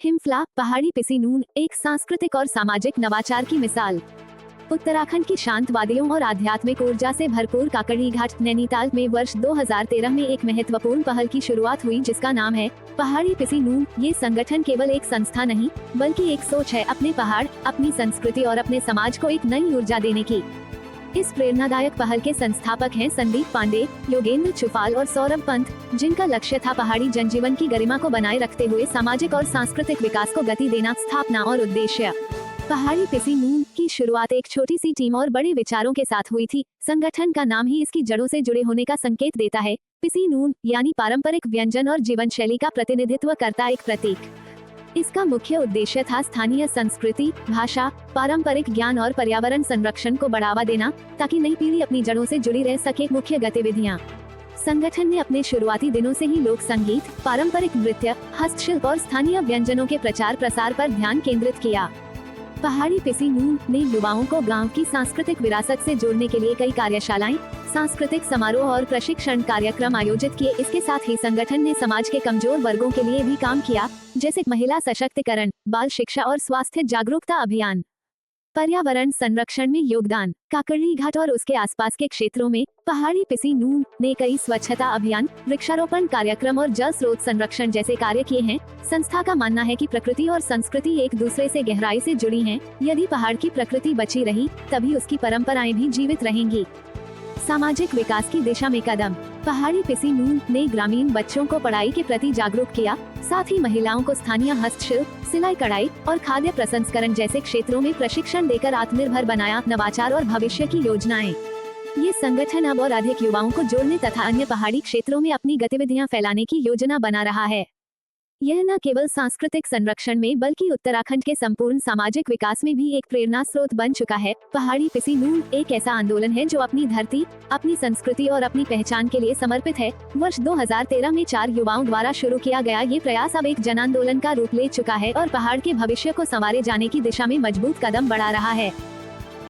हिमफला पहाड़ी पिसी नून एक सांस्कृतिक और सामाजिक नवाचार की मिसाल। उत्तराखंड की शांत वादियों और आध्यात्मिक ऊर्जा से भरपूर काकड़ी घाट नैनीताल में वर्ष 2013 में एक महत्वपूर्ण पहल की शुरुआत हुई जिसका नाम है पहाड़ी पिसी नून। ये संगठन केवल एक संस्था नहीं बल्कि एक सोच है अपने पहाड़, अपनी संस्कृति और अपने समाज को एक नई ऊर्जा देने की। इस प्रेरणादायक पहल के संस्थापक हैं संदीप पांडे, योगेंद्र चुफाल और सौरभ पंत, जिनका लक्ष्य था पहाड़ी जनजीवन की गरिमा को बनाए रखते हुए सामाजिक और सांस्कृतिक विकास को गति देना। स्थापना और उद्देश्य। पहाड़ी पिसी नून की शुरुआत एक छोटी सी टीम और बड़े विचारों के साथ हुई थी। संगठन का नाम ही इसकी जड़ों से जुड़े होने का संकेत देता है। पिसी नून यानी पारंपरिक व्यंजन और जीवन शैली का प्रतिनिधित्व करता एक प्रतीक। इसका मुख्य उद्देश्य था स्थानीय संस्कृति, भाषा, पारंपरिक ज्ञान और पर्यावरण संरक्षण को बढ़ावा देना ताकि नई पीढ़ी अपनी जड़ों से जुड़ी रह सके। मुख्य गतिविधियाँ। संगठन ने अपने शुरुआती दिनों से ही लोक संगीत, पारंपरिक नृत्य, हस्तशिल्प और स्थानीय व्यंजनों के प्रचार प्रसार पर ध्यान केंद्रित किया। पहाड़ी पिसी नून ने युवाओं को गांव की सांस्कृतिक विरासत से जोड़ने के लिए कई कार्यशालाएं, सांस्कृतिक समारोह और प्रशिक्षण कार्यक्रम आयोजित किए। इसके साथ ही संगठन ने समाज के कमजोर वर्गों के लिए भी काम किया, जैसे महिला सशक्तिकरण, बाल शिक्षा और स्वास्थ्य जागरूकता अभियान। पर्यावरण संरक्षण में योगदान। काकड़ी घाट और उसके आसपास के क्षेत्रों में पहाड़ी पिसी नून ने कई स्वच्छता अभियान, वृक्षारोपण कार्यक्रम और जल स्रोत संरक्षण जैसे कार्य किए हैं। संस्था का मानना है कि प्रकृति और संस्कृति एक दूसरे से गहराई से जुड़ी हैं। यदि पहाड़ की प्रकृति बची रही तभी उसकी परंपराएं भी जीवित रहेंगी। सामाजिक विकास की दिशा में कदम। पहाड़ी पिसी नून ने ग्रामीण बच्चों को पढ़ाई के प्रति जागरूक किया, साथ ही महिलाओं को स्थानीय हस्तशिल्प, सिलाई कढ़ाई और खाद्य प्रसंस्करण जैसे क्षेत्रों में प्रशिक्षण देकर आत्मनिर्भर बनाया। नवाचार और भविष्य की योजनाएं। ये संगठन अब और अधिक युवाओं को जोड़ने तथा अन्य पहाड़ी क्षेत्रों में अपनी गतिविधियां फैलाने की योजना बना रहा है। यह न केवल सांस्कृतिक संरक्षण में बल्कि उत्तराखंड के संपूर्ण सामाजिक विकास में भी एक प्रेरणा स्रोत बन चुका है। पहाड़ी पिसी नून एक ऐसा आंदोलन है जो अपनी धरती, अपनी संस्कृति और अपनी पहचान के लिए समर्पित है। वर्ष 2013 में 4 युवाओं द्वारा शुरू किया गया ये प्रयास अब एक जन आंदोलन का रूप ले चुका है और पहाड़ के भविष्य को संवारे जाने की दिशा में मजबूत कदम बढ़ा रहा है।